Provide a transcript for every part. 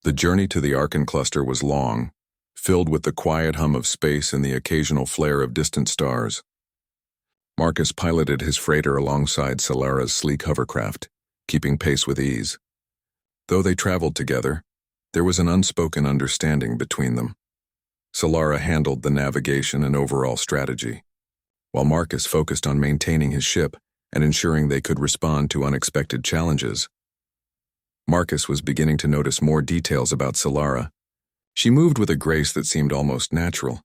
The journey to the Arkan cluster was long, filled with the quiet hum of space and the occasional flare of distant stars. Marcus piloted his freighter alongside Solara's sleek hovercraft, keeping pace with ease. Though they traveled together, there was an unspoken understanding between them. Solara handled the navigation and overall strategy, while Marcus focused on maintaining his ship and ensuring they could respond to unexpected challenges. Marcus was beginning to notice more details about Solara. She moved with a grace that seemed almost natural,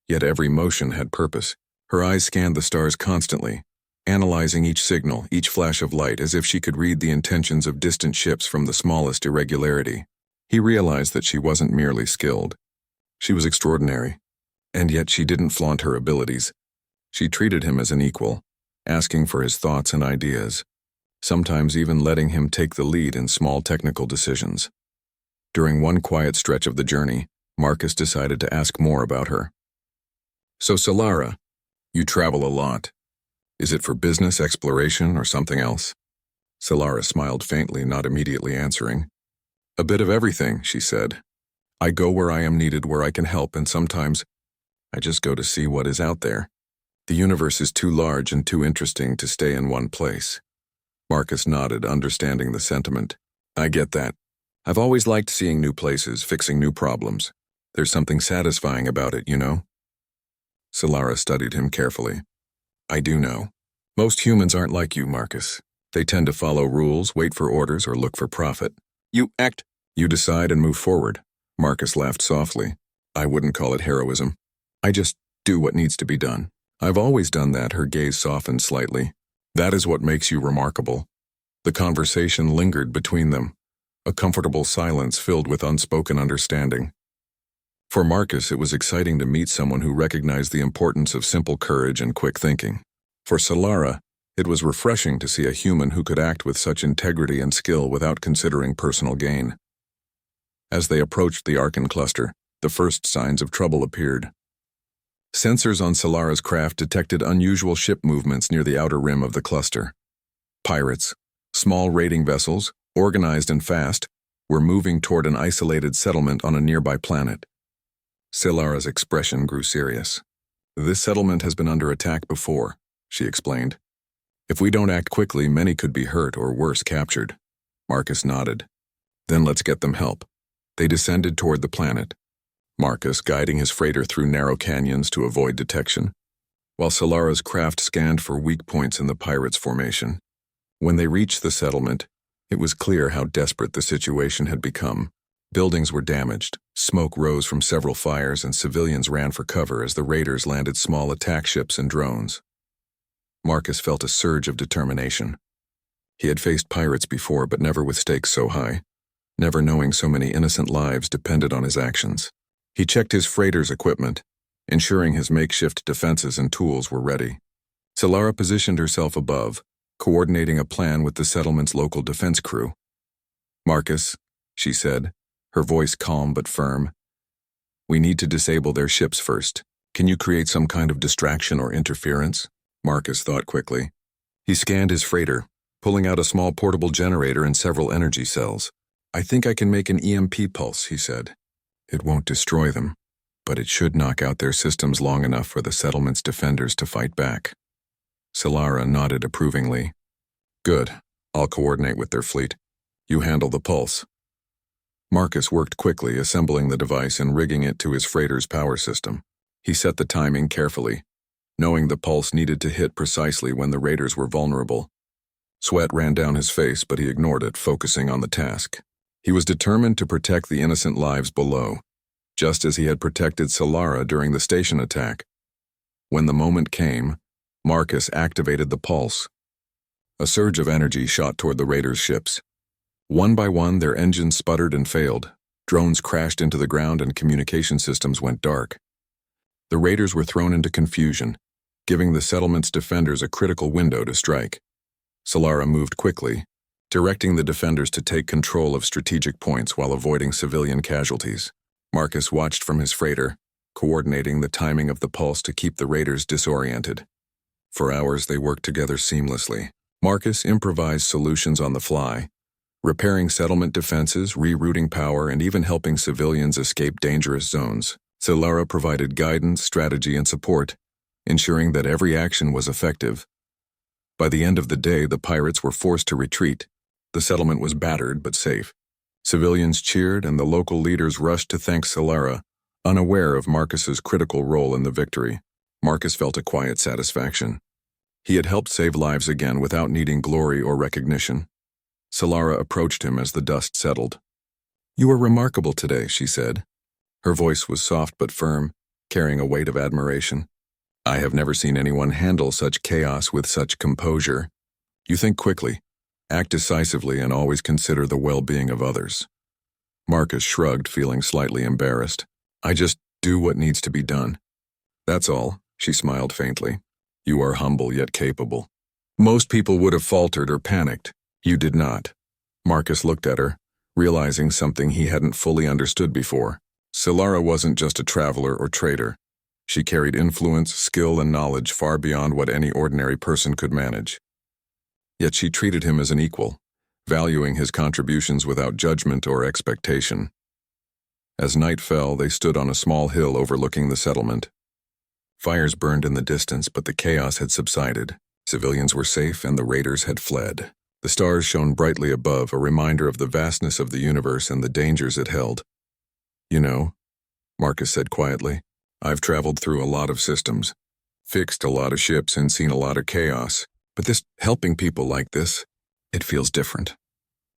yet every motion had purpose. Her eyes scanned the stars constantly, analyzing each signal, each flash of light, as if she could read the intentions of distant ships from the smallest irregularity. He realized that she wasn't merely skilled. She was extraordinary, and yet she didn't flaunt her abilities. She treated him as an equal, asking for his thoughts and ideas, sometimes even letting him take the lead in small technical decisions. During one quiet stretch of the journey, Marcus decided to ask more about her. "So Solara, you travel a lot. Is it for business, exploration, or something else?" Solara smiled faintly, not immediately answering. "A bit of everything," she said. "I go where I am needed, where I can help, and sometimes I just go to see what is out there. The universe is too large and too interesting to stay in one place." Marcus nodded, understanding the sentiment. "I get that. I've always liked seeing new places, fixing new problems. There's something satisfying about it, you know?" Solara studied him carefully. "I do know. Most humans aren't like you, Marcus. They tend to follow rules, wait for orders, or look for profit. You decide and move forward." Marcus laughed softly. "I wouldn't call it heroism. I just do what needs to be done." "I've always done that," her gaze softened slightly. "That is what makes you remarkable." The conversation lingered between them, a comfortable silence filled with unspoken understanding. For Marcus, it was exciting to meet someone who recognized the importance of simple courage and quick thinking. For Solara, it was refreshing to see a human who could act with such integrity and skill without considering personal gain. As they approached the Arkan cluster, the first signs of trouble appeared. Sensors on Solara's craft detected unusual ship movements near the outer rim of the cluster. Pirates, small raiding vessels, organized and fast, were moving toward an isolated settlement on a nearby planet. Solara's expression grew serious. "This settlement has been under attack before," she explained. "If we don't act quickly, many could be hurt or worse, captured." Marcus nodded. "Then let's get them help." They descended toward the planet, Marcus guiding his freighter through narrow canyons to avoid detection, while Solara's craft scanned for weak points in the pirates' formation. When they reached the settlement, it was clear how desperate the situation had become. Buildings were damaged, smoke rose from several fires, and civilians ran for cover as the raiders landed small attack ships and drones. Marcus felt a surge of determination. He had faced pirates before, but never with stakes so high, never knowing so many innocent lives depended on his actions. He checked his freighter's equipment, ensuring his makeshift defenses and tools were ready. Solara positioned herself above, coordinating a plan with the settlement's local defense crew. "Marcus," she said, her voice calm but firm, "we need to disable their ships first. Can you create some kind of distraction or interference?" Marcus thought quickly. He scanned his freighter, pulling out a small portable generator and several energy cells. "I think I can make an EMP pulse," he said. "It won't destroy them, but it should knock out their systems long enough for the settlement's defenders to fight back." Solara nodded approvingly. "Good. I'll coordinate with their fleet. You handle the pulse." Marcus worked quickly, assembling the device and rigging it to his freighter's power system. He set the timing carefully, knowing the pulse needed to hit precisely when the raiders were vulnerable. Sweat ran down his face, but he ignored it, focusing on the task. He was determined to protect the innocent lives below, just as he had protected Solara during the station attack. When the moment came, Marcus activated the pulse. A surge of energy shot toward the raiders' ships. One by one, their engines sputtered and failed. Drones crashed into the ground and communication systems went dark. The raiders were thrown into confusion, giving the settlement's defenders a critical window to strike. Solara moved quickly, directing the defenders to take control of strategic points while avoiding civilian casualties. Marcus watched from his freighter, coordinating the timing of the pulse to keep the raiders disoriented. For hours they worked together seamlessly. Marcus improvised solutions on the fly, repairing settlement defenses, rerouting power, and even helping civilians escape dangerous zones. Solara provided guidance, strategy, and support, ensuring that every action was effective. By the end of the day, the pirates were forced to retreat. The settlement was battered but safe. Civilians cheered, and the local leaders rushed to thank Solara, unaware of Marcus's critical role in the victory. Marcus felt a quiet satisfaction. He had helped save lives again without needing glory or recognition. Solara approached him as the dust settled. "You were remarkable today," she said. Her voice was soft but firm, carrying a weight of admiration. "I have never seen anyone handle such chaos with such composure. You think quickly, act decisively, and always consider the well-being of others." Marcus shrugged, feeling slightly embarrassed. "I just do what needs to be done. That's all," she smiled faintly. "You are humble yet capable. Most people would have faltered or panicked. You did not." Marcus looked at her, realizing something he hadn't fully understood before. Solara wasn't just a traveler or trader. She carried influence, skill, and knowledge far beyond what any ordinary person could manage. Yet she treated him as an equal, valuing his contributions without judgment or expectation. As night fell, they stood on a small hill overlooking the settlement. Fires burned in the distance, but the chaos had subsided. Civilians were safe, and the raiders had fled. The stars shone brightly above, a reminder of the vastness of the universe and the dangers it held. "You know," Marcus said quietly, "I've traveled through a lot of systems, fixed a lot of ships, and seen a lot of chaos. But this, helping people like this, it feels different.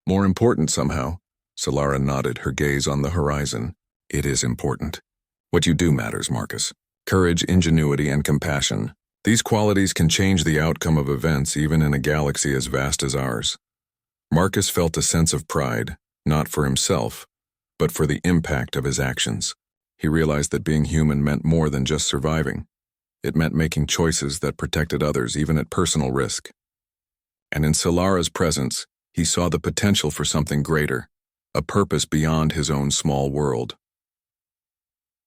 More important somehow." Solara nodded, her gaze on the horizon. "It is important. What you do matters, Marcus. Courage, ingenuity, and compassion. These qualities can change the outcome of events even in a galaxy as vast as ours." Marcus felt a sense of pride, not for himself, but for the impact of his actions. He realized that being human meant more than just surviving. It meant making choices that protected others, even at personal risk. And in Solara's presence, he saw the potential for something greater, a purpose beyond his own small world.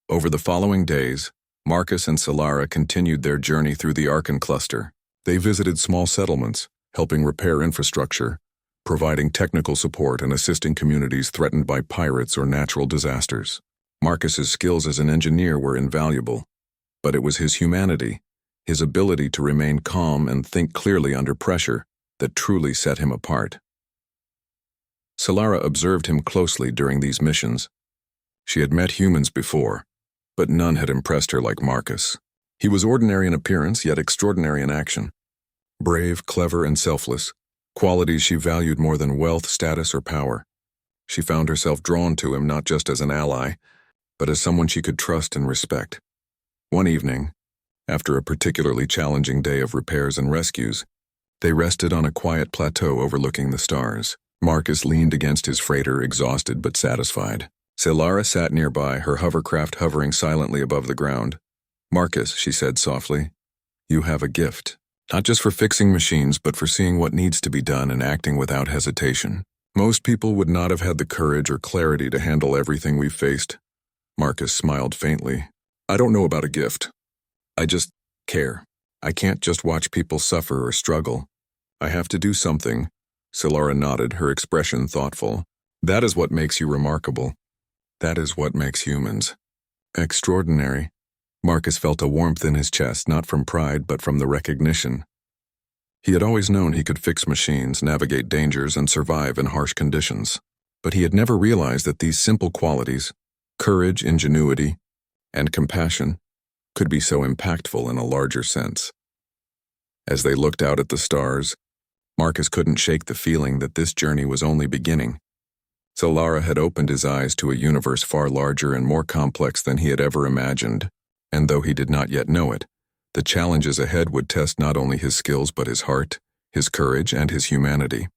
Over the following days, Marcus and Solara continued their journey through the Arkan cluster. They visited small settlements, helping repair infrastructure, providing technical support, and assisting communities threatened by pirates or natural disasters. Marcus's skills as an engineer were invaluable, but it was his humanity, his ability to remain calm and think clearly under pressure, that truly set him apart. Solara observed him closely during these missions. She had met humans before, but none had impressed her like Marcus. He was ordinary in appearance, yet extraordinary in action. Brave, clever, and selfless, qualities she valued more than wealth, status, or power. She found herself drawn to him not just as an ally, but as someone she could trust and respect. One evening, after a particularly challenging day of repairs and rescues, they rested on a quiet plateau overlooking the stars. Marcus leaned against his freighter, exhausted but satisfied. Solara sat nearby, her hovercraft hovering silently above the ground. "Marcus," she said softly, "you have a gift, not just for fixing machines, but for seeing what needs to be done and acting without hesitation. Most people would not have had the courage or clarity to handle everything we've faced." Marcus smiled faintly. "I don't know about a gift. I just care. I can't just watch people suffer or struggle. I have to do something." Solara nodded, her expression thoughtful. "That is what makes you remarkable. That is what makes humans extraordinary." Marcus felt a warmth in his chest, not from pride, but from the recognition. He had always known he could fix machines, navigate dangers, and survive in harsh conditions. But he had never realized that these simple qualities, courage, ingenuity, and compassion, could be so impactful in a larger sense. As they looked out at the stars, Marcus couldn't shake the feeling that this journey was only beginning. Solara had opened his eyes to a universe far larger and more complex than he had ever imagined, and though he did not yet know it, the challenges ahead would test not only his skills but his heart, his courage, and his humanity.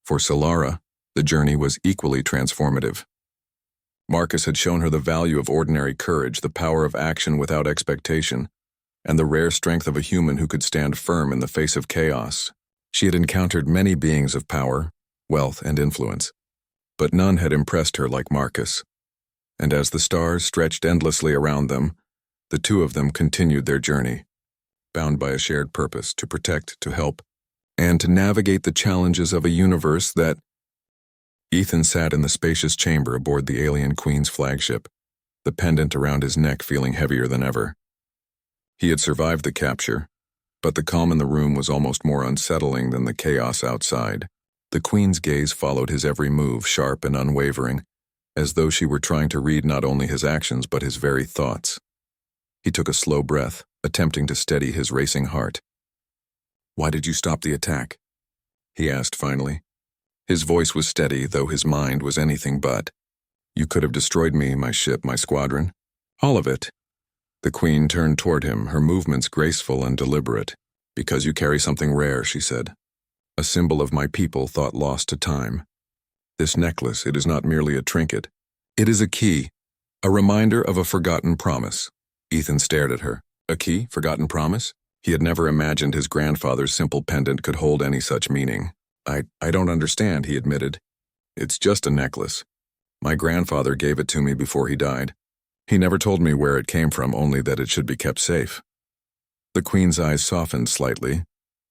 For Solara, the journey was equally transformative. Marcus had shown her the value of ordinary courage, the power of action without expectation, and the rare strength of a human who could stand firm in the face of chaos. She had encountered many beings of power, wealth, and influence, but none had impressed her like Marcus. And as the stars stretched endlessly around them, the two of them continued their journey, bound by a shared purpose to protect, to help, and to navigate the challenges of a universe that, Ethan sat in the spacious chamber aboard the alien Queen's flagship, the pendant around his neck feeling heavier than ever. He had survived the capture, but the calm in the room was almost more unsettling than the chaos outside. The Queen's gaze followed his every move, sharp and unwavering, as though she were trying to read not only his actions but his very thoughts. He took a slow breath, attempting to steady his racing heart. "Why did you stop the attack?" he asked finally. His voice was steady, though his mind was anything but. "You could have destroyed me, my ship, my squadron. All of it." The Queen turned toward him, her movements graceful and deliberate. "Because you carry something rare," she said. "A symbol of my people thought lost to time. This necklace, it is not merely a trinket. It is a key, a reminder of a forgotten promise." Ethan stared at her. A key? Forgotten promise? He had never imagined his grandfather's simple pendant could hold any such meaning. I don't understand," he admitted. "It's just a necklace. My grandfather gave it to me before he died. He never told me where it came from, only that it should be kept safe." The Queen's eyes softened slightly,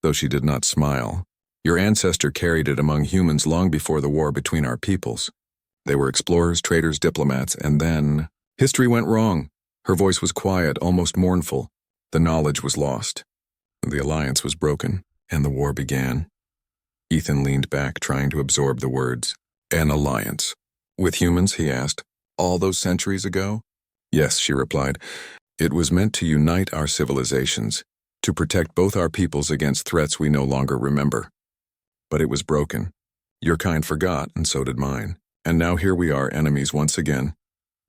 though she did not smile. "Your ancestor carried it among humans long before the war between our peoples. They were explorers, traders, diplomats, and then history went wrong." Her voice was quiet, almost mournful. "The knowledge was lost. The alliance was broken, and the war began." Ethan leaned back, trying to absorb the words. "An alliance? With humans?" he asked. "All those centuries ago?" "Yes," she replied. "It was meant to unite our civilizations, to protect both our peoples against threats we no longer remember. But it was broken. Your kind forgot, and so did mine. And now here we are, enemies once again."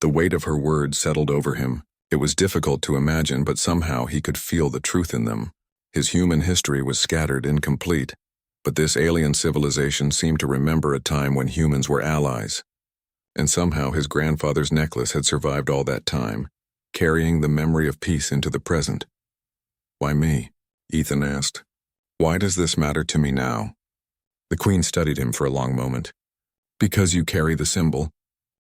The weight of her words settled over him. It was difficult to imagine, but somehow he could feel the truth in them. His human history was scattered, incomplete. But this alien civilization seemed to remember a time when humans were allies. And somehow his grandfather's necklace had survived all that time, carrying the memory of peace into the present. "Why me?" Ethan asked. "Why does this matter to me now?" The Queen studied him for a long moment. "Because you carry the symbol.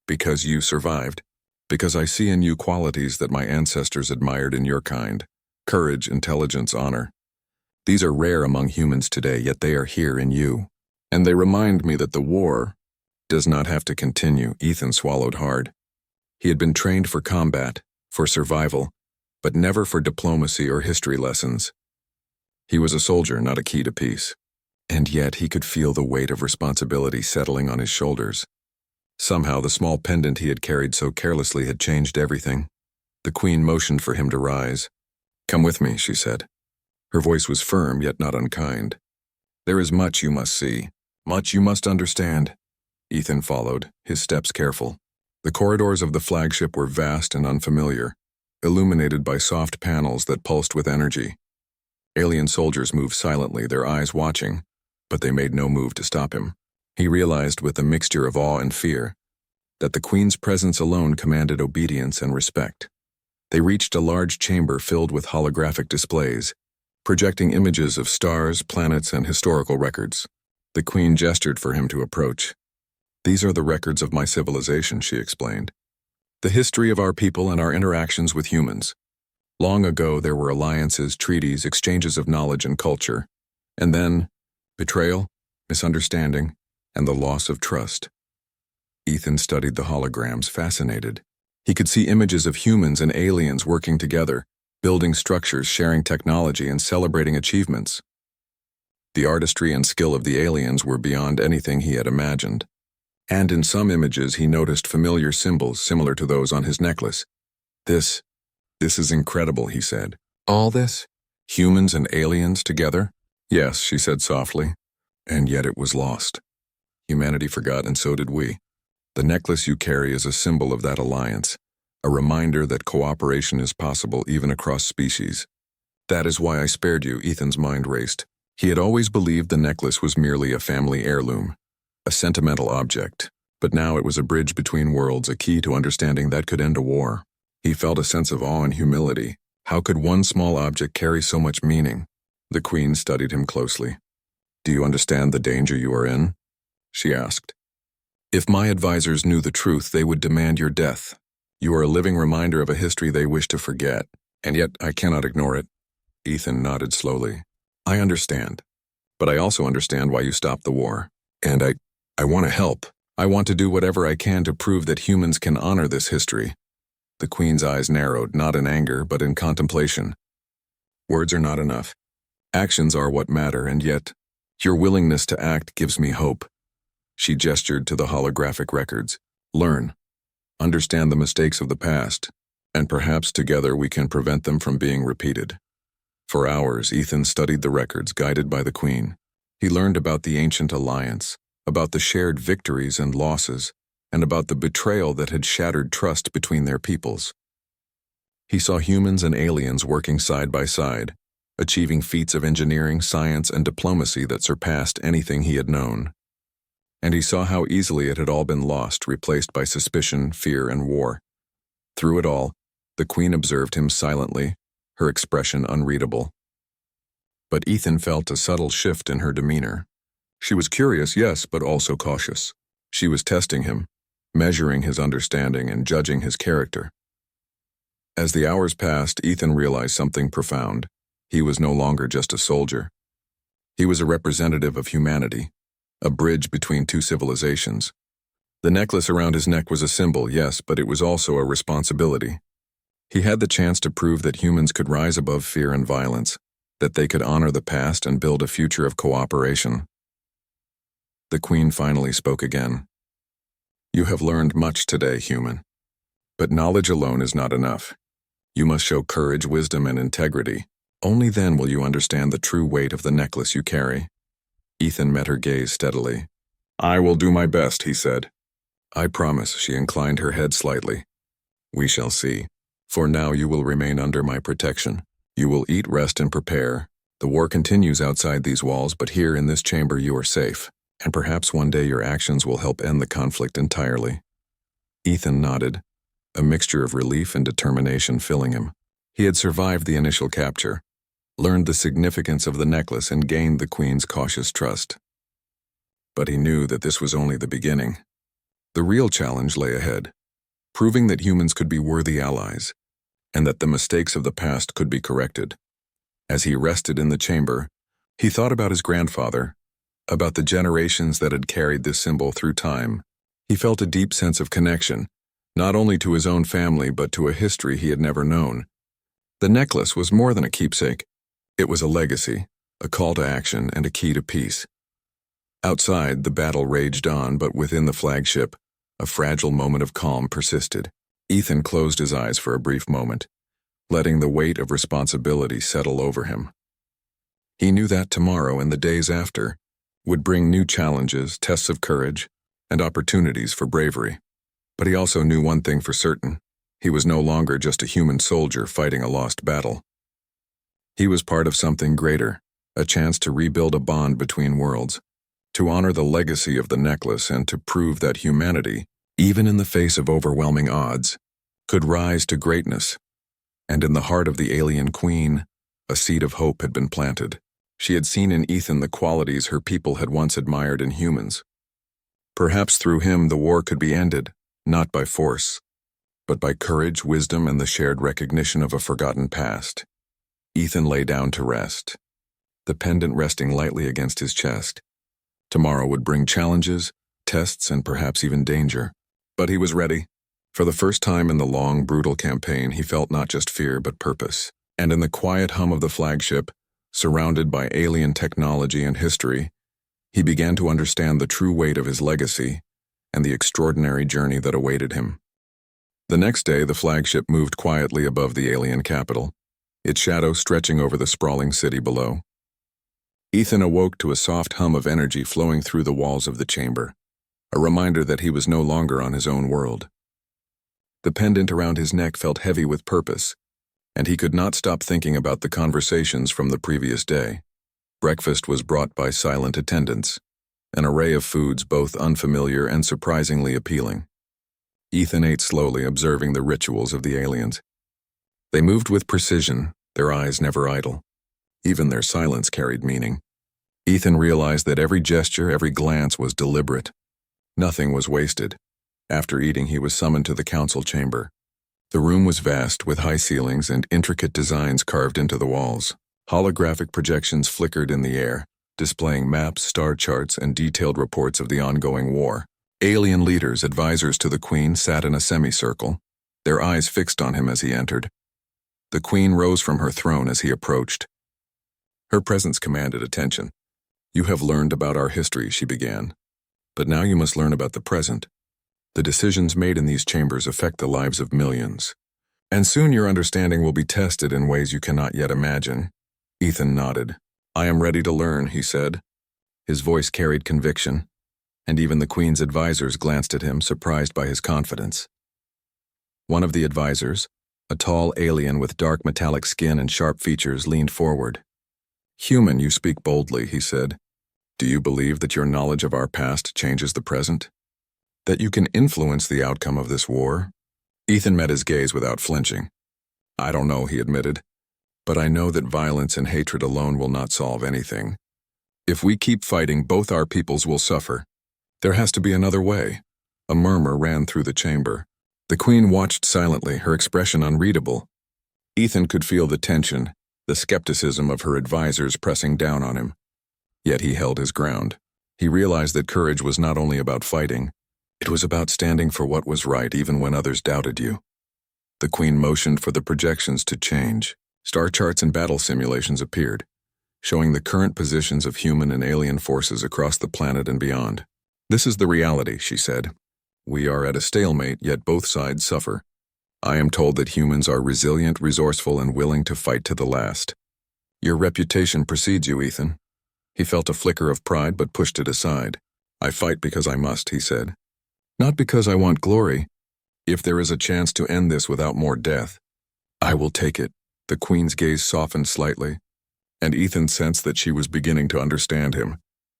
Because you survived. Because I see in you qualities that my ancestors admired in your kind. Courage, intelligence, honor. These are rare among humans today, yet they are here in you. And they remind me that the war does not have to continue." Ethan swallowed hard. He had been trained for combat, for survival, but never for diplomacy or history lessons. He was a soldier, not a key to peace. And yet he could feel the weight of responsibility settling on his shoulders. Somehow the small pendant he had carried so carelessly had changed everything. The Queen motioned for him to rise. "Come with me," she said. Her voice was firm, yet not unkind. "There is much you must see, much you must understand." Ethan followed, his steps careful. The corridors of the flagship were vast and unfamiliar, illuminated by soft panels that pulsed with energy. Alien soldiers moved silently, their eyes watching, but they made no move to stop him. He realized with a mixture of awe and fear that the Queen's presence alone commanded obedience and respect. They reached a large chamber filled with holographic displays, projecting images of stars, planets, and historical records. The Queen gestured for him to approach. "These are the records of my civilization," she explained. "The history of our people and our interactions with humans. Long ago there were alliances, treaties, exchanges of knowledge and culture. And then, betrayal, misunderstanding, and the loss of trust." Ethan studied the holograms, fascinated. He could see images of humans and aliens working together, building structures, sharing technology, and celebrating achievements. The artistry and skill of the aliens were beyond anything he had imagined. And in some images he noticed familiar symbols similar to those on his necklace. This is incredible," he said. "All this? Humans and aliens together?" "Yes," she said softly. "And yet it was lost. Humanity forgot, and so did we. The necklace you carry is a symbol of that alliance, a reminder that cooperation is possible even across species. That is why I spared you." Ethan's mind raced. He had always believed the necklace was merely a family heirloom, a sentimental object, but now it was a bridge between worlds, a key to understanding that could end a war. He felt a sense of awe and humility. How could one small object carry so much meaning? The Queen studied him closely. "Do you understand the danger you are in?" she asked. "If my advisors knew the truth, they would demand your death. You are a living reminder of a history they wish to forget, and yet I cannot ignore it." Ethan nodded slowly. "I understand, but I also understand why you stopped the war. And I want to help. I want to do whatever I can to prove that humans can honor this history. The Queen's eyes narrowed, not in anger, but in contemplation. Words are not enough. Actions are what matter, and yet, your willingness to act gives me hope. She gestured to the holographic records. Learn. Understand the mistakes of the past, and perhaps together we can prevent them from being repeated. For hours, Ethan studied the records, guided by the Queen. He learned about the ancient alliance, about the shared victories and losses, and about the betrayal that had shattered trust between their peoples. He saw humans and aliens working side by side, achieving feats of engineering, science, and diplomacy that surpassed anything he had known. And he saw how easily it had all been lost, replaced by suspicion, fear, and war. Through it all, the Queen observed him silently, her expression unreadable. But Ethan felt a subtle shift in her demeanor. She was curious, yes, but also cautious. She was testing him, measuring his understanding and judging his character. As the hours passed, Ethan realized something profound. He was no longer just a soldier. He was a representative of humanity, a bridge between two civilizations. The necklace around his neck was a symbol, yes, but it was also a responsibility. He had the chance to prove that humans could rise above fear and violence, that they could honor the past and build a future of cooperation. The Queen finally spoke again. You have learned much today, human. But knowledge alone is not enough. You must show courage, wisdom, and integrity. Only then will you understand the true weight of the necklace you carry. Ethan met her gaze steadily. I will do my best, he said. I promise, she inclined her head slightly. We shall see. For now you will remain under my protection. You will eat, rest, and prepare. The war continues outside these walls, but here in this chamber you are safe. And perhaps one day your actions will help end the conflict entirely. Ethan nodded, a mixture of relief and determination filling him. He had survived the initial capture, learned the significance of the necklace, and gained the Queen's cautious trust. But he knew that this was only the beginning. The real challenge lay ahead, proving that humans could be worthy allies, and that the mistakes of the past could be corrected. As he rested in the chamber, he thought about his grandfather, about the generations that had carried this symbol through time. He felt a deep sense of connection, not only to his own family but to a history he had never known. The necklace was more than a keepsake. It was a legacy, a call to action, and a key to peace. Outside, the battle raged on, but within the flagship, a fragile moment of calm persisted. Ethan closed his eyes for a brief moment, letting the weight of responsibility settle over him. He knew that tomorrow and the days after would bring new challenges, tests of courage, and opportunities for bravery. But he also knew one thing for certain. He was no longer just a human soldier fighting a lost battle. He was part of something greater, a chance to rebuild a bond between worlds, to honor the legacy of the necklace and to prove that humanity, even in the face of overwhelming odds, could rise to greatness. And in the heart of the alien Queen, a seed of hope had been planted. She had seen in Ethan the qualities her people had once admired in humans. Perhaps through him the war could be ended, not by force, but by courage, wisdom, and the shared recognition of a forgotten past. Ethan lay down to rest, the pendant resting lightly against his chest. Tomorrow would bring challenges, tests, and perhaps even danger. But he was ready. For the first time in the long, brutal campaign, he felt not just fear but purpose. And in the quiet hum of the flagship, surrounded by alien technology and history, he began to understand the true weight of his legacy and the extraordinary journey that awaited him. The next day, the flagship moved quietly above the alien capital, its shadow stretching over the sprawling city below. Ethan awoke to a soft hum of energy flowing through the walls of the chamber, a reminder that he was no longer on his own world. The pendant around his neck felt heavy with purpose, and he could not stop thinking about the conversations from the previous day. Breakfast was brought by silent attendants, an array of foods both unfamiliar and surprisingly appealing. Ethan ate slowly, observing the rituals of the aliens. They moved with precision, their eyes never idle. Even their silence carried meaning. Ethan realized that every gesture, every glance was deliberate. Nothing was wasted. After eating, he was summoned to the council chamber. The room was vast, with high ceilings and intricate designs carved into the walls. Holographic projections flickered in the air, displaying maps, star charts, and detailed reports of the ongoing war. Alien leaders, advisors to the Queen, sat in a semicircle, their eyes fixed on him as he entered. The Queen rose from her throne as he approached. Her presence commanded attention. "You have learned about our history," she began. "But now you must learn about the present. The decisions made in these chambers affect the lives of millions. And soon your understanding will be tested in ways you cannot yet imagine." Ethan nodded. "I am ready to learn," he said. His voice carried conviction, and even the Queen's advisors glanced at him, surprised by his confidence. One of the advisors, a tall alien with dark metallic skin and sharp features, leaned forward. "Human, you speak boldly," he said. "Do you believe that your knowledge of our past changes the present? That you can influence the outcome of this war?" Ethan met his gaze without flinching. "I don't know," he admitted, "but I know that violence and hatred alone will not solve anything. If we keep fighting, both our peoples will suffer. There has to be another way." A murmur ran through the chamber. The Queen watched silently, her expression unreadable. Ethan could feel the tension, the skepticism of her advisors pressing down on him. Yet he held his ground. He realized that courage was not only about fighting, it was about standing for what was right even when others doubted you. The Queen motioned for the projections to change. Star charts and battle simulations appeared, showing the current positions of human and alien forces across the planet and beyond. "This is the reality," she said. "We are at a stalemate, yet both sides suffer. I am told that humans are resilient, resourceful, and willing to fight to the last. Your reputation precedes you, Ethan." He felt a flicker of pride but pushed it aside. "I fight because I must," he said. "Not because I want glory. If there is a chance to end this without more death, I will take it." The Queen's gaze softened slightly, and Ethan sensed that she was beginning to understand him,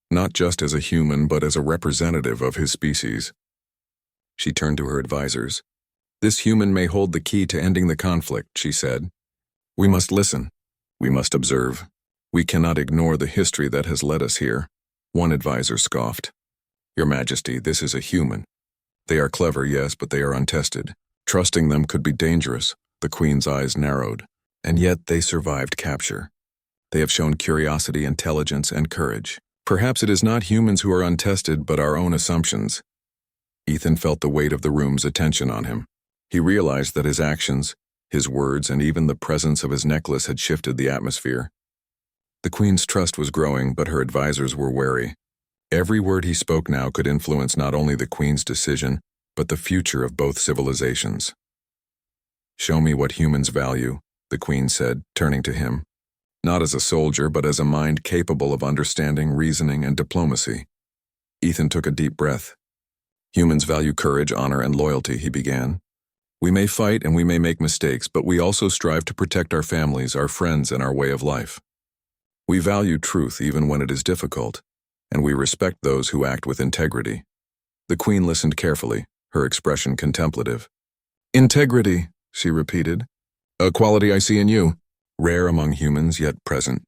not just as a human but as a representative of his species. She turned to her advisors. "This human may hold the key to ending the conflict," she said. "We must listen. We must observe. We cannot ignore the history that has led us here." One advisor scoffed. "Your Majesty, this is a human. They are clever, yes, but they are untested. Trusting them could be dangerous." The Queen's eyes narrowed. "And yet they survived capture. They have shown curiosity, intelligence, and courage. Perhaps it is not humans who are untested, but our own assumptions." Ethan felt the weight of the room's attention on him. He realized that his actions, his words, and even the presence of his necklace had shifted the atmosphere. The Queen's trust was growing, but her advisors were wary. Every word he spoke now could influence not only the Queen's decision, but the future of both civilizations. "Show me what humans value," the Queen said, turning to him. "Not as a soldier, but as a mind capable of understanding, reasoning, and diplomacy." Ethan took a deep breath. "Humans value courage, honor, and loyalty," he began. "We may fight and we may make mistakes, but we also strive to protect our families, our friends, and our way of life. We value truth even when it is difficult, and we respect those who act with integrity." The Queen listened carefully, her expression contemplative. "Integrity," she repeated. "A quality I see in you. Rare among humans, yet present.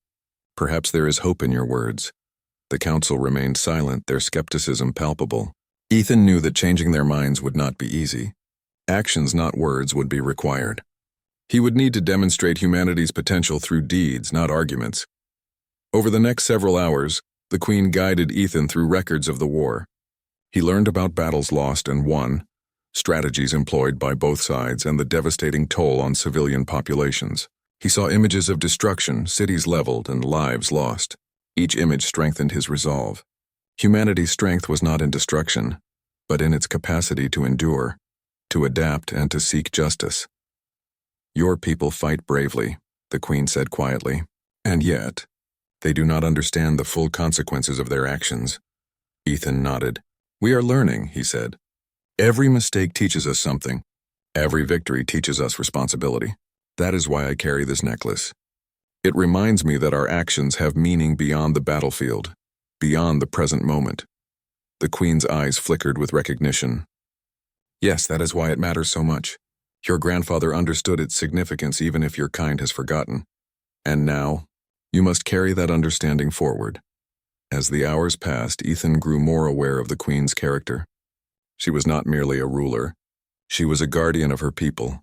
Perhaps there is hope in your words." The council remained silent, their skepticism palpable. Ethan knew that changing their minds would not be easy. Actions, not words, would be required. He would need to demonstrate humanity's potential through deeds, not arguments. Over the next several hours, the Queen guided Ethan through records of the war. He learned about battles lost and won, strategies employed by both sides, and the devastating toll on civilian populations. He saw images of destruction, cities leveled, and lives lost. Each image strengthened his resolve. Humanity's strength was not in destruction, but in its capacity to endure, to adapt, and to seek justice. "Your people fight bravely," the Queen said quietly, "and yet, they do not understand the full consequences of their actions." Ethan nodded. "We are learning," he said. "Every mistake teaches us something. Every victory teaches us responsibility. That is why I carry this necklace. It reminds me that our actions have meaning beyond the battlefield, beyond the present moment." The Queen's eyes flickered with recognition. "Yes, that is why it matters so much. Your grandfather understood its significance even if your kind has forgotten. And now, you must carry that understanding forward." As the hours passed, Ethan grew more aware of the Queen's character. She was not merely a ruler. She was a guardian of her people,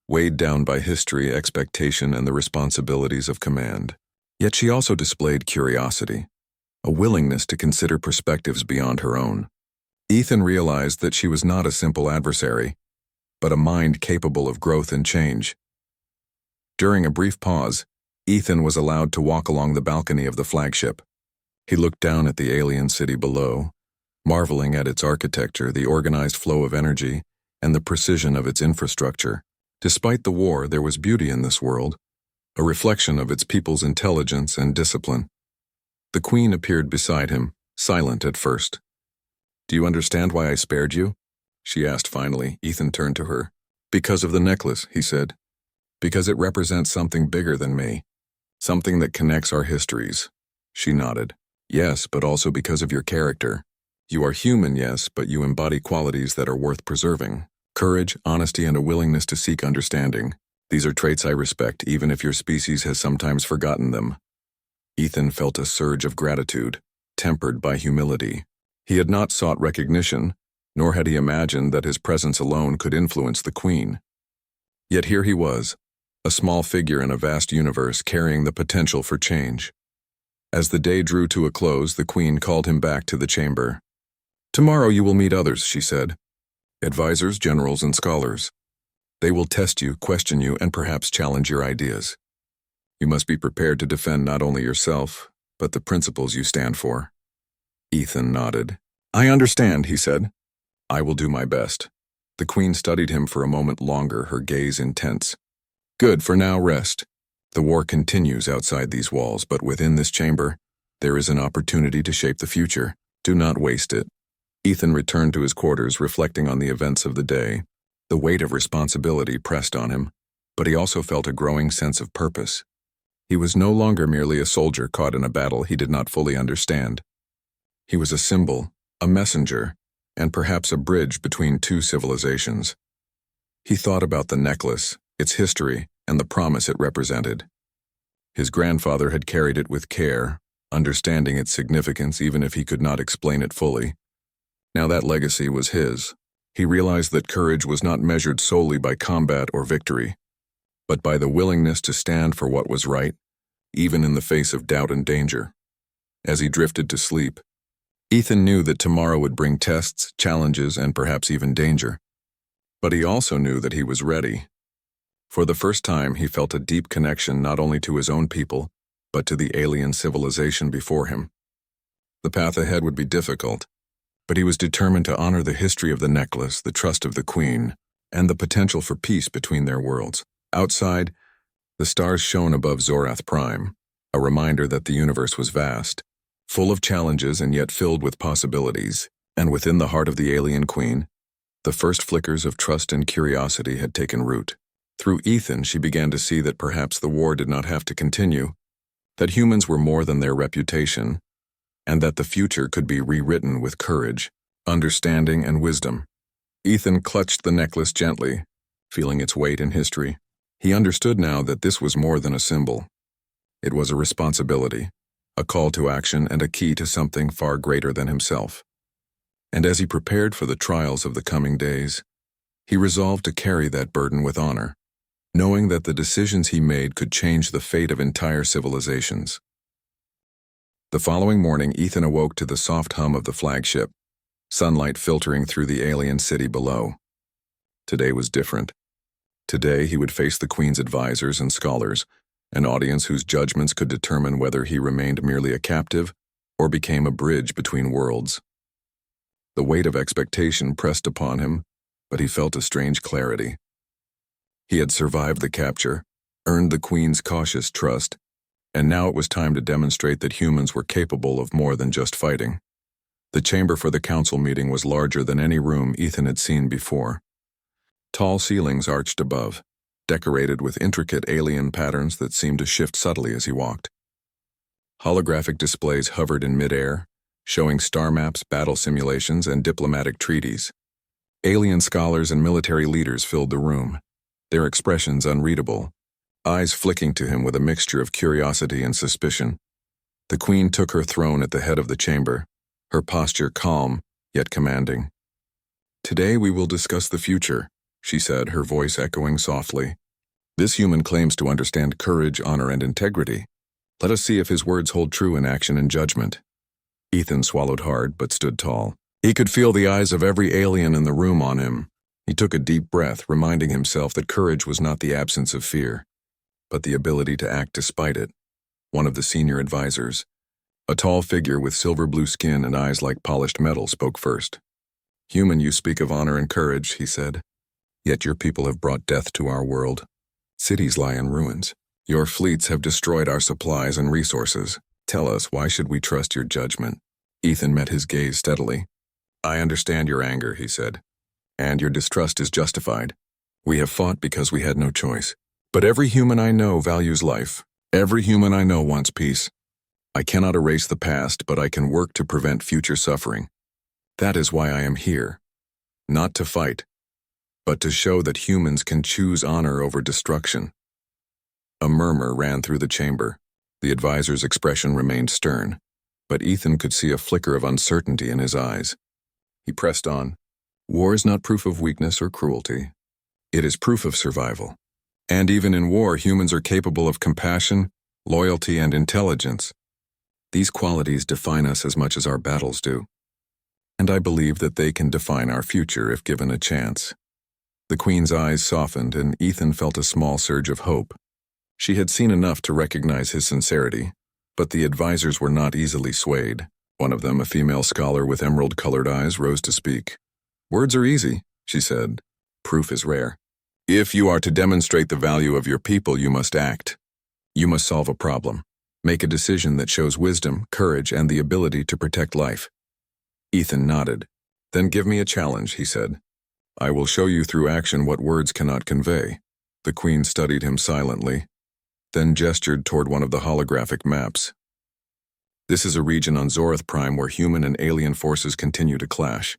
weighed down by history, expectation, and the responsibilities of command. Yet she also displayed curiosity, a willingness to consider perspectives beyond her own. Ethan realized that she was not a simple adversary, but a mind capable of growth and change. During a brief pause, Ethan was allowed to walk along the balcony of the flagship. He looked down at the alien city below, marveling at its architecture, the organized flow of energy, and the precision of its infrastructure. Despite the war, there was beauty in this world, a reflection of its people's intelligence and discipline. The Queen appeared beside him, silent at first. "Do you understand why I spared you?" she asked finally. Ethan turned to her. "Because of the necklace," he said. "Because it represents something bigger than me. Something that connects our histories." She nodded. "Yes, but also because of your character. You are human, yes, but you embody qualities that are worth preserving. Courage, honesty, and a willingness to seek understanding. These are traits I respect, even if your species has sometimes forgotten them." Ethan felt a surge of gratitude, tempered by humility. He had not sought recognition, nor had he imagined that his presence alone could influence the Queen. Yet here he was, a small figure in a vast universe carrying the potential for change. As the day drew to a close, the Queen called him back to the chamber. "Tomorrow you will meet others," she said. "Advisors, generals, and scholars. They will test you, question you, and perhaps challenge your ideas. You must be prepared to defend not only yourself, but the principles you stand for." Ethan nodded. "I understand," he said. "I will do my best." The Queen studied him for a moment longer, her gaze intense. "Good, for now rest. The war continues outside these walls, but within this chamber, there is an opportunity to shape the future. Do not waste it." Ethan returned to his quarters, reflecting on the events of the day. The weight of responsibility pressed on him, but he also felt a growing sense of purpose. He was no longer merely a soldier caught in a battle he did not fully understand. He was a symbol, a messenger, and perhaps a bridge between two civilizations. He thought about the necklace, its history, and the promise it represented. His grandfather had carried it with care, understanding its significance even if he could not explain it fully. Now that legacy was his. He realized that courage was not measured solely by combat or victory, but by the willingness to stand for what was right, even in the face of doubt and danger. As he drifted to sleep, Ethan knew that tomorrow would bring tests, challenges, and perhaps even danger. But he also knew that he was ready. For the first time, he felt a deep connection not only to his own people, but to the alien civilization before him. The path ahead would be difficult, but he was determined to honor the history of the necklace, the trust of the Queen, and the potential for peace between their worlds. Outside, the stars shone above Zorath Prime, a reminder that the universe was vast, full of challenges and yet filled with possibilities. And within the heart of the alien Queen, the first flickers of trust and curiosity had taken root. Through Ethan, she began to see that perhaps the war did not have to continue, that humans were more than their reputation, and that the future could be rewritten with courage, understanding, and wisdom. Ethan clutched the necklace gently, feeling its weight in history. He understood now that this was more than a symbol. It was a responsibility, a call to action, and a key to something far greater than himself. And as he prepared for the trials of the coming days, he resolved to carry that burden with honor, knowing that the decisions he made could change the fate of entire civilizations. The following morning, Ethan awoke to the soft hum of the flagship, sunlight filtering through the alien city below. Today was different. Today he would face the Queen's advisors and scholars, an audience whose judgments could determine whether he remained merely a captive or became a bridge between worlds. The weight of expectation pressed upon him, but he felt a strange clarity. He had survived the capture, earned the Queen's cautious trust, and now it was time to demonstrate that humans were capable of more than just fighting. The chamber for the council meeting was larger than any room Ethan had seen before. Tall ceilings arched above, decorated with intricate alien patterns that seemed to shift subtly as he walked. Holographic displays hovered in midair, showing star maps, battle simulations, and diplomatic treaties. Alien scholars and military leaders filled the room, their expressions unreadable, eyes flicking to him with a mixture of curiosity and suspicion. The Queen took her throne at the head of the chamber, her posture calm, yet commanding. "Today we will discuss the future," she said, her voice echoing softly. "This human claims to understand courage, honor, and integrity. Let us see if his words hold true in action and judgment." Ethan swallowed hard but stood tall. He could feel the eyes of every alien in the room on him. He took a deep breath, reminding himself that courage was not the absence of fear, but the ability to act despite it. One of the senior advisors, a tall figure with silver-blue skin and eyes like polished metal, spoke first. "Human, you speak of honor and courage," he said. "Yet your people have brought death to our world. Cities lie in ruins. Your fleets have destroyed our supplies and resources. Tell us, why should we trust your judgment?" Ethan met his gaze steadily. "I understand your anger," he said, "and your distrust is justified. We have fought because we had no choice. But every human I know values life. Every human I know wants peace. I cannot erase the past, but I can work to prevent future suffering. That is why I am here. Not to fight, but to show that humans can choose honor over destruction." A murmur ran through the chamber. The advisor's expression remained stern, but Ethan could see a flicker of uncertainty in his eyes. He pressed on. "War is not proof of weakness or cruelty. It is proof of survival. And even in war, humans are capable of compassion, loyalty, and intelligence. These qualities define us as much as our battles do. And I believe that they can define our future if given a chance." The Queen's eyes softened, and Ethan felt a small surge of hope. She had seen enough to recognize his sincerity, but the advisors were not easily swayed. One of them, a female scholar with emerald-colored eyes, rose to speak. "Words are easy," she said. "Proof is rare. If you are to demonstrate the value of your people, you must act. You must solve a problem. Make a decision that shows wisdom, courage, and the ability to protect life." Ethan nodded. "Then give me a challenge," he said. "I will show you through action what words cannot convey." The Queen studied him silently, then gestured toward one of the holographic maps. "This is a region on Zorath Prime where human and alien forces continue to clash.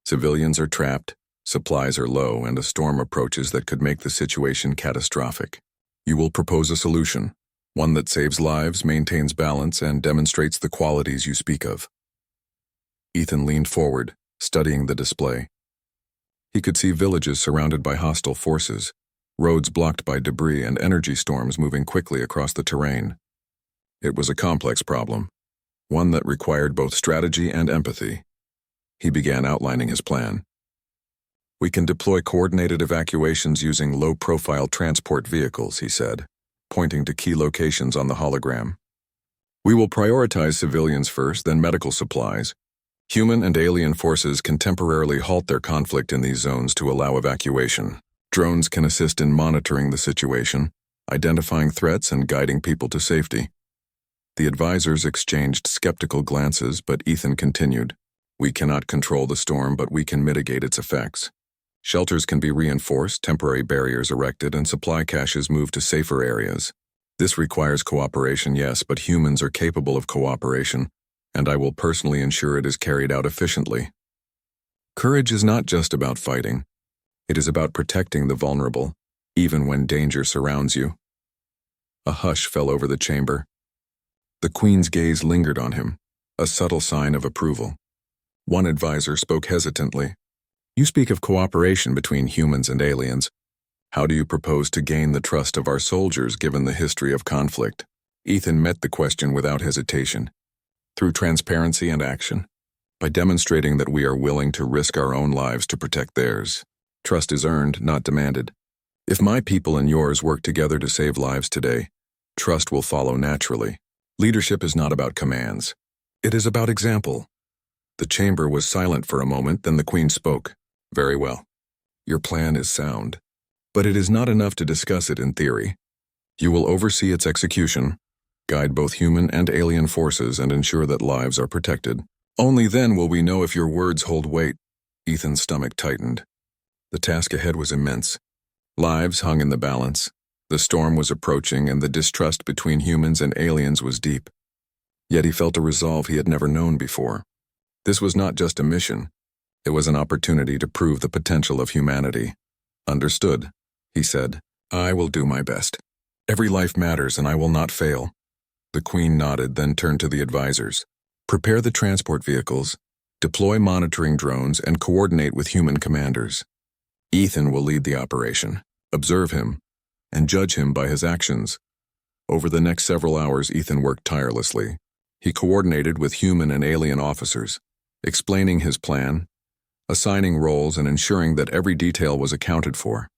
Civilians are trapped, supplies are low, and a storm approaches that could make the situation catastrophic. You will propose a solution, one that saves lives, maintains balance, and demonstrates the qualities you speak of." Ethan leaned forward, studying the display. He could see villages surrounded by hostile forces, roads blocked by debris, and energy storms moving quickly across the terrain. It was a complex problem, one that required both strategy and empathy. He began outlining his plan. "We can deploy coordinated evacuations using low-profile transport vehicles," he said, pointing to key locations on the hologram. "We will prioritize civilians first, then medical supplies. Human and alien forces can temporarily halt their conflict in these zones to allow evacuation. Drones can assist in monitoring the situation, identifying threats, and guiding people to safety." The advisors exchanged skeptical glances, but Ethan continued. "We cannot control the storm, but we can mitigate its effects. Shelters can be reinforced, temporary barriers erected, and supply caches moved to safer areas. This requires cooperation, yes, but humans are capable of cooperation, and I will personally ensure it is carried out efficiently. Courage is not just about fighting. It is about protecting the vulnerable, even when danger surrounds you." A hush fell over the chamber. The Queen's gaze lingered on him, a subtle sign of approval. One advisor spoke hesitantly. "You speak of cooperation between humans and aliens. How do you propose to gain the trust of our soldiers given the history of conflict?" Ethan met the question without hesitation. "Through transparency and action. By demonstrating that we are willing to risk our own lives to protect theirs. Trust is earned, not demanded. If my people and yours work together to save lives today, trust will follow naturally. Leadership is not about commands. It is about example." The chamber was silent for a moment, then the Queen spoke. "Very well. Your plan is sound. But it is not enough to discuss it in theory. You will oversee its execution, guide both human and alien forces, and ensure that lives are protected. Only then will we know if your words hold weight." Ethan's stomach tightened. The task ahead was immense. Lives hung in the balance. The storm was approaching, and the distrust between humans and aliens was deep. Yet he felt a resolve he had never known before. This was not just a mission. It was an opportunity to prove the potential of humanity. "Understood," he said. "I will do my best. Every life matters, and I will not fail." The Queen nodded, then turned to the advisors. "Prepare the transport vehicles, deploy monitoring drones, and coordinate with human commanders. Ethan will lead the operation. Observe him, and judge him by his actions." Over the next several hours, Ethan worked tirelessly. He coordinated with human and alien officers, explaining his plan, assigning roles, and ensuring that every detail was accounted for.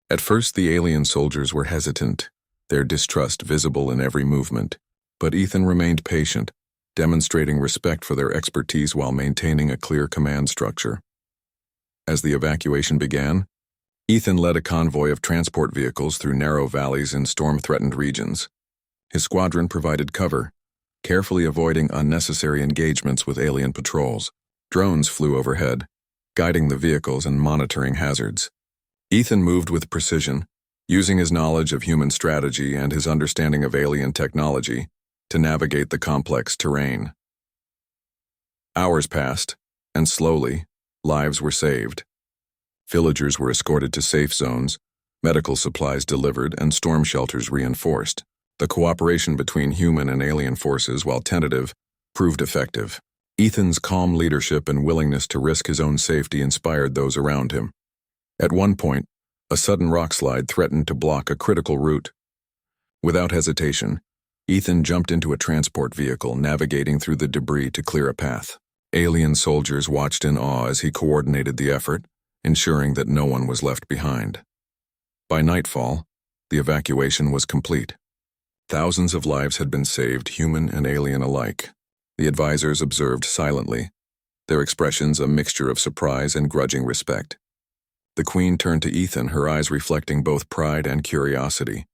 At first, the alien soldiers were hesitant, their distrust visible in every movement, but Ethan remained patient, demonstrating respect for their expertise while maintaining a clear command structure. As the evacuation began, Ethan led a convoy of transport vehicles through narrow valleys in storm-threatened regions. His squadron provided cover, carefully avoiding unnecessary engagements with alien patrols. Drones flew overhead, guiding the vehicles and monitoring hazards. Ethan moved with precision, using his knowledge of human strategy and his understanding of alien technology to navigate the complex terrain. Hours passed, and slowly, lives were saved. Villagers were escorted to safe zones, medical supplies delivered, and storm shelters reinforced. The cooperation between human and alien forces, while tentative, proved effective. Ethan's calm leadership and willingness to risk his own safety inspired those around him. At one point, a sudden rockslide threatened to block a critical route. Without hesitation, Ethan jumped into a transport vehicle, navigating through the debris to clear a path. Alien soldiers watched in awe as he coordinated the effort, ensuring that no one was left behind. By nightfall, the evacuation was complete. Thousands of lives had been saved, human and alien alike. The advisors observed silently, their expressions a mixture of surprise and grudging respect. The Queen turned to Ethan, her eyes reflecting both pride and curiosity.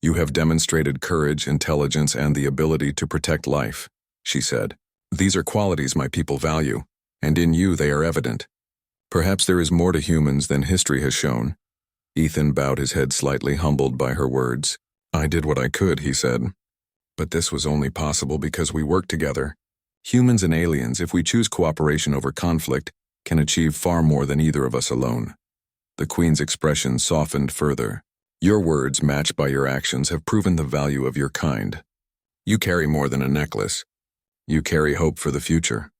"You have demonstrated courage, intelligence, and the ability to protect life," she said. "These are qualities my people value, and in you they are evident. Perhaps there is more to humans than history has shown." Ethan bowed his head slightly, humbled by her words. "I did what I could," he said. "But this was only possible because we worked together. Humans and aliens, if we choose cooperation over conflict, can achieve far more than either of us alone." The Queen's expression softened further. "Your words, matched by your actions, have proven the value of your kind. You carry more than a necklace. You carry hope for the future.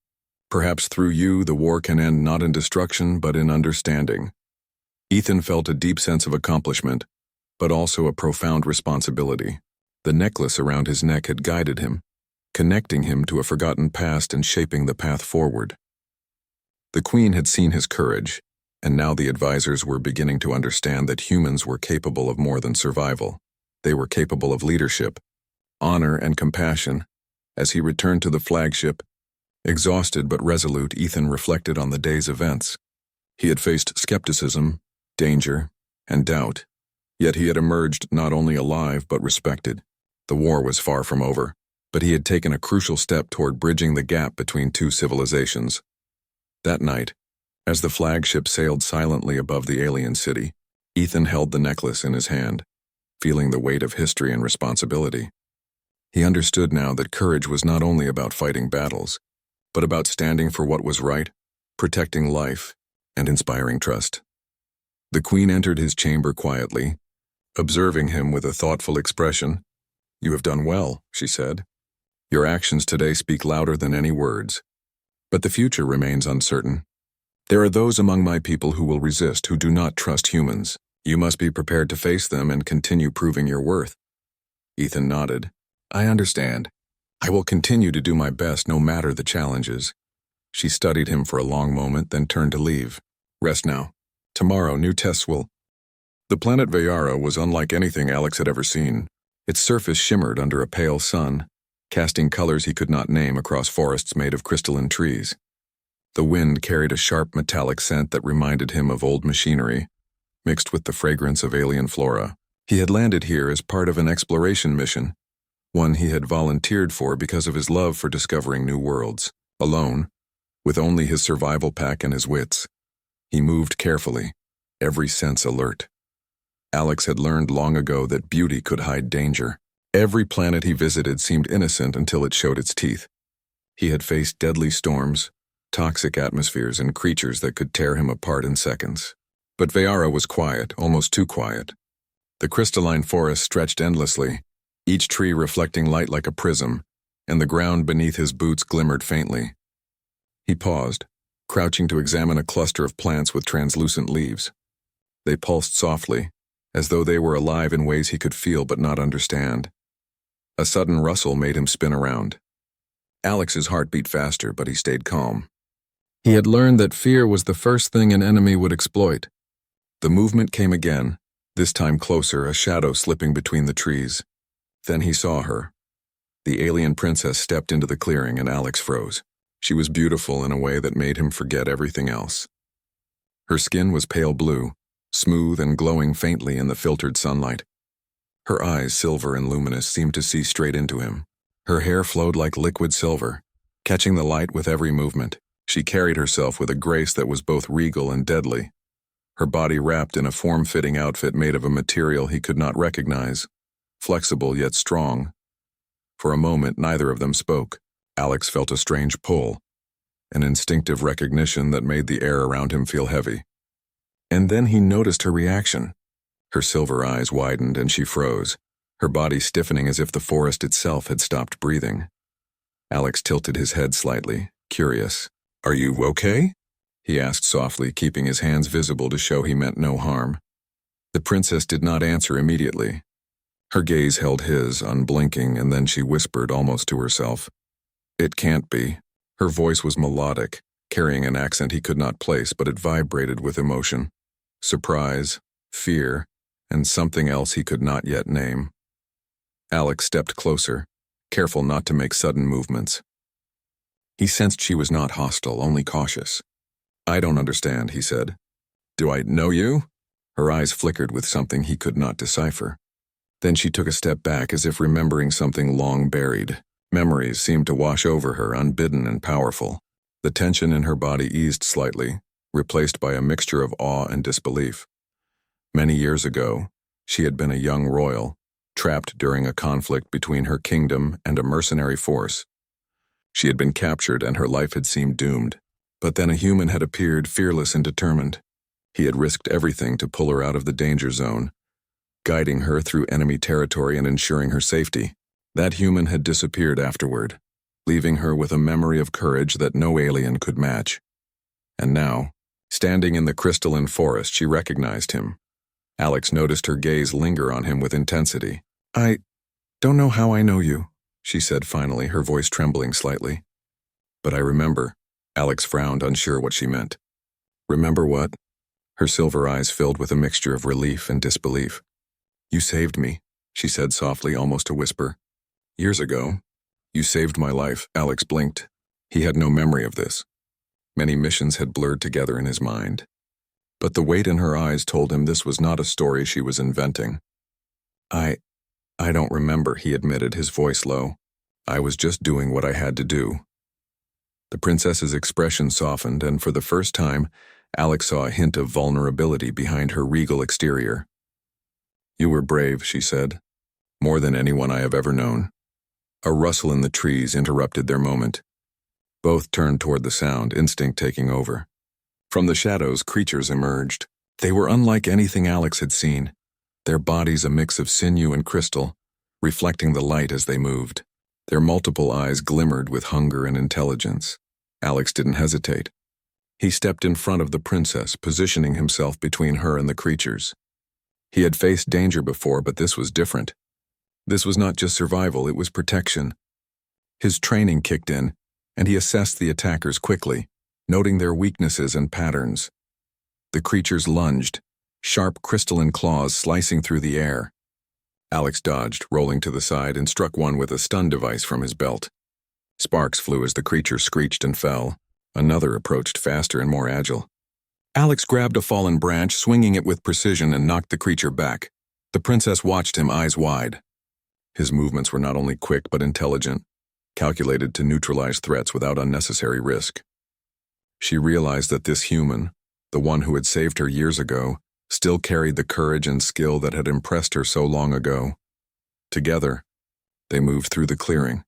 Perhaps through you, the war can end not in destruction, but in understanding." Ethan felt a deep sense of accomplishment, but also a profound responsibility. The necklace around his neck had guided him, connecting him to a forgotten past and shaping the path forward. The Queen had seen his courage, and now the advisors were beginning to understand that humans were capable of more than survival. They were capable of leadership, honor, and compassion. As he returned to the flagship, exhausted but resolute, Ethan reflected on the day's events. He had faced skepticism, danger, and doubt, yet he had emerged not only alive but respected. The war was far from over, but he had taken a crucial step toward bridging the gap between two civilizations. That night, as the flagship sailed silently above the alien city, Ethan held the necklace in his hand, feeling the weight of history and responsibility. He understood now that courage was not only about fighting battles, but about standing for what was right, protecting life, and inspiring trust. The Queen entered his chamber quietly, observing him with a thoughtful expression. "You have done well," she said. "Your actions today speak louder than any words. But the future remains uncertain. There are those among my people who will resist, who do not trust humans. You must be prepared to face them and continue proving your worth." Ethan nodded. "I understand. I will continue to do my best no matter the challenges." She studied him for a long moment, then turned to leave. "Rest now. Tomorrow, new tests will—" The planet Veyara was unlike anything Alex had ever seen. Its surface shimmered under a pale sun, casting colors he could not name across forests made of crystalline trees. The wind carried a sharp metallic scent that reminded him of old machinery, mixed with the fragrance of alien flora. He had landed here as part of an exploration mission, one he had volunteered for because of his love for discovering new worlds. Alone, with only his survival pack and his wits, he moved carefully, every sense alert. Alex had learned long ago that beauty could hide danger. Every planet he visited seemed innocent until it showed its teeth. He had faced deadly storms, toxic atmospheres, and creatures that could tear him apart in seconds. But Veyara was quiet, almost too quiet. The crystalline forest stretched endlessly, each tree reflecting light like a prism, and the ground beneath his boots glimmered faintly. He paused, crouching to examine a cluster of plants with translucent leaves. They pulsed softly, as though they were alive in ways he could feel but not understand. A sudden rustle made him spin around. Alex's heart beat faster, but he stayed calm. He had learned that fear was the first thing an enemy would exploit. The movement came again, this time closer, a shadow slipping between the trees. Then he saw her. The alien princess stepped into the clearing and Alex froze. She was beautiful in a way that made him forget everything else. Her skin was pale blue, smooth and glowing faintly in the filtered sunlight. Her eyes, silver and luminous, seemed to see straight into him. Her hair flowed like liquid silver, catching the light with every movement. She carried herself with a grace that was both regal and deadly. Her body wrapped in a form-fitting outfit made of a material he could not recognize, flexible yet strong. For a moment, neither of them spoke. Alex felt a strange pull, an instinctive recognition that made the air around him feel heavy. And then he noticed her reaction. Her silver eyes widened and she froze, her body stiffening as if the forest itself had stopped breathing. Alex tilted his head slightly, curious. "Are you okay?" he asked softly, keeping his hands visible to show he meant no harm. The princess did not answer immediately. Her gaze held his, unblinking, and then she whispered almost to herself. "It can't be." Her voice was melodic, carrying an accent he could not place, but it vibrated with emotion. Surprise, fear, and something else he could not yet name. Alex stepped closer, careful not to make sudden movements. He sensed she was not hostile, only cautious. "I don't understand," he said. "Do I know you?" Her eyes flickered with something he could not decipher. Then she took a step back as if remembering something long buried. Memories seemed to wash over her, unbidden and powerful. The tension in her body eased slightly, replaced by a mixture of awe and disbelief. Many years ago, she had been a young royal, trapped during a conflict between her kingdom and a mercenary force. She had been captured and her life had seemed doomed. But then a human had appeared, fearless and determined. He had risked everything to pull her out of the danger zone, guiding her through enemy territory and ensuring her safety. That human had disappeared afterward, leaving her with a memory of courage that no alien could match. And now, standing in the crystalline forest, she recognized him. Alex noticed her gaze linger on him with intensity. "I don't know how I know you," she said finally, her voice trembling slightly. "But I remember." Alex frowned, unsure what she meant. "Remember what?" Her silver eyes filled with a mixture of relief and disbelief. "You saved me," she said softly, almost a whisper. "Years ago, you saved my life." Alex blinked. He had no memory of this. Many missions had blurred together in his mind. But the weight in her eyes told him this was not a story she was inventing. I don't remember," he admitted, his voice low. "I was just doing what I had to do." The princess's expression softened, and for the first time, Alex saw a hint of vulnerability behind her regal exterior. "You were brave," she said. "More than anyone I have ever known." A rustle in the trees interrupted their moment. Both turned toward the sound, instinct taking over. From the shadows, creatures emerged. They were unlike anything Alex had seen, their bodies a mix of sinew and crystal, reflecting the light as they moved. Their multiple eyes glimmered with hunger and intelligence. Alex didn't hesitate. He stepped in front of the princess, positioning himself between her and the creatures. He had faced danger before, but this was different. This was not just survival, it was protection. His training kicked in, and he assessed the attackers quickly, noting their weaknesses and patterns. The creatures lunged, sharp crystalline claws slicing through the air. Alex dodged, rolling to the side, and struck one with a stun device from his belt. Sparks flew as the creature screeched and fell. Another approached, faster and more agile. Alex grabbed a fallen branch, swinging it with precision, and knocked the creature back. The princess watched him, eyes wide. His movements were not only quick but intelligent, calculated to neutralize threats without unnecessary risk. She realized that this human, the one who had saved her years ago, still carried the courage and skill that had impressed her so long ago. Together, they moved through the clearing,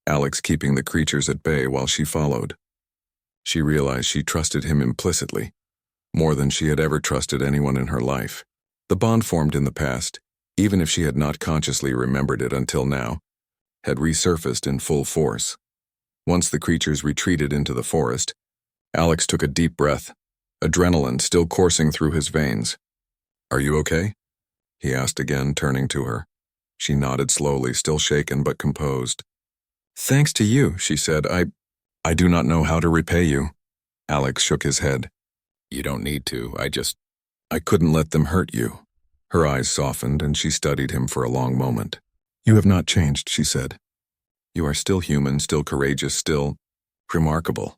Alex keeping the creatures at bay while she followed. She realized she trusted him implicitly, more than she had ever trusted anyone in her life. The bond formed in the past, even if she had not consciously remembered it until now, had resurfaced in full force. Once the creatures retreated into the forest, Alex took a deep breath, adrenaline still coursing through his veins. "Are you okay?" he asked again, turning to her. She nodded slowly, still shaken but composed. Thanks to you, she said. I do not know how to repay you. Alex shook his head. You don't need to. I couldn't let them hurt you. Her eyes softened and she studied him for a long moment. You have not changed, she said. You are still human, still courageous, still remarkable.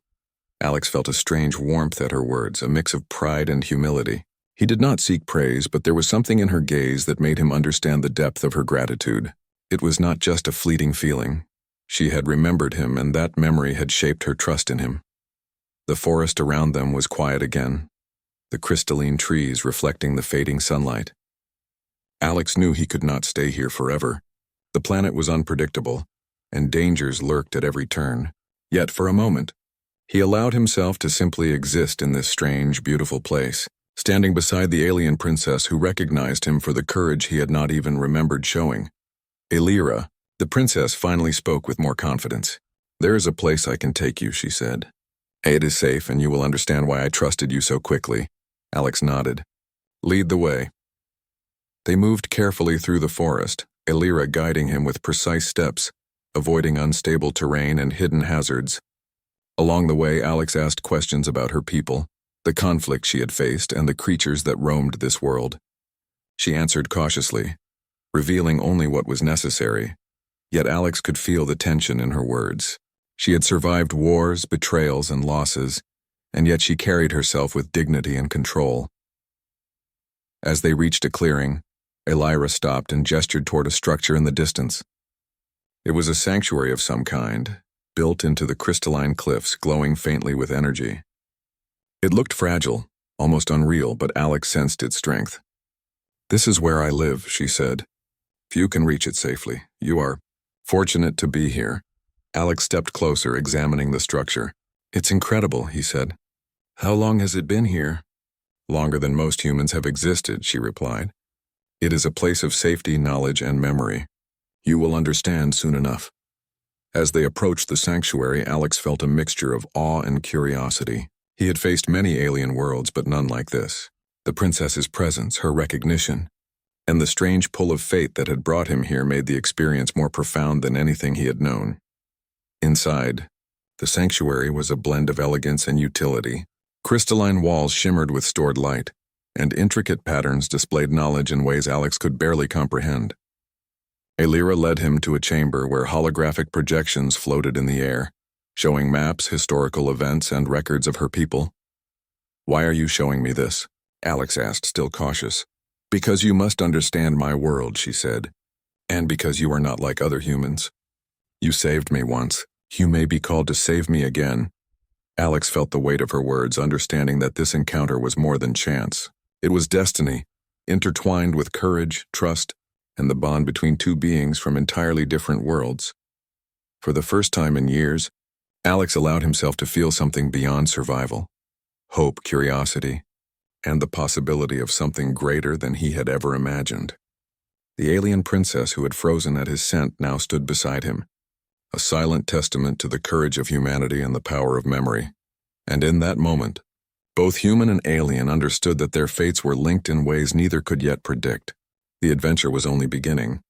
Alex felt a strange warmth at her words, a mix of pride and humility. He did not seek praise, but there was something in her gaze that made him understand the depth of her gratitude. It was not just a fleeting feeling. She had remembered him, and that memory had shaped her trust in him. The forest around them was quiet again, the crystalline trees reflecting the fading sunlight. Alex knew he could not stay here forever. The planet was unpredictable, and dangers lurked at every turn. Yet for a moment, he allowed himself to simply exist in this strange, beautiful place, standing beside the alien princess who recognized him for the courage he had not even remembered showing. Elira, the princess, finally spoke with more confidence. There is a place I can take you, she said. It is safe, and you will understand why I trusted you so quickly. Alex nodded. Lead the way. They moved carefully through the forest, Elira guiding him with precise steps, avoiding unstable terrain and hidden hazards. Along the way, Alex asked questions about her people, the conflict she had faced, and the creatures that roamed this world. She answered cautiously, revealing only what was necessary, yet Alex could feel the tension in her words. She had survived wars, betrayals, and losses, and yet she carried herself with dignity and control. As they reached a clearing, Elira stopped and gestured toward a structure in the distance. It was a sanctuary of some kind, built into the crystalline cliffs, glowing faintly with energy. It looked fragile, almost unreal, but Alex sensed its strength. This is where I live, she said. Few can reach it safely. You are fortunate to be here. Alex stepped closer, examining the structure. It's incredible, he said. How long has it been here? Longer than most humans have existed, she replied. It is a place of safety, knowledge, and memory. You will understand soon enough. As they approached the sanctuary, Alex felt a mixture of awe and curiosity. He had faced many alien worlds, but none like this. The princess's presence, her recognition, and the strange pull of fate that had brought him here made the experience more profound than anything he had known. Inside, the sanctuary was a blend of elegance and utility. Crystalline walls shimmered with stored light, and intricate patterns displayed knowledge in ways Alex could barely comprehend. Elira led him to a chamber where holographic projections floated in the air, showing maps, historical events, and records of her people. Why are you showing me this? Alex asked, still cautious. Because you must understand my world, she said, and because you are not like other humans. You saved me once. You may be called to save me again. Alex felt the weight of her words, understanding that this encounter was more than chance. It was destiny, intertwined with courage, trust, and the bond between two beings from entirely different worlds. For the first time in years, Alex allowed himself to feel something beyond survival. Hope, curiosity, and the possibility of something greater than he had ever imagined. The alien princess who had frozen at his scent now stood beside him, a silent testament to the courage of humanity and the power of memory. And in that moment, both human and alien understood that their fates were linked in ways neither could yet predict. The adventure was only beginning.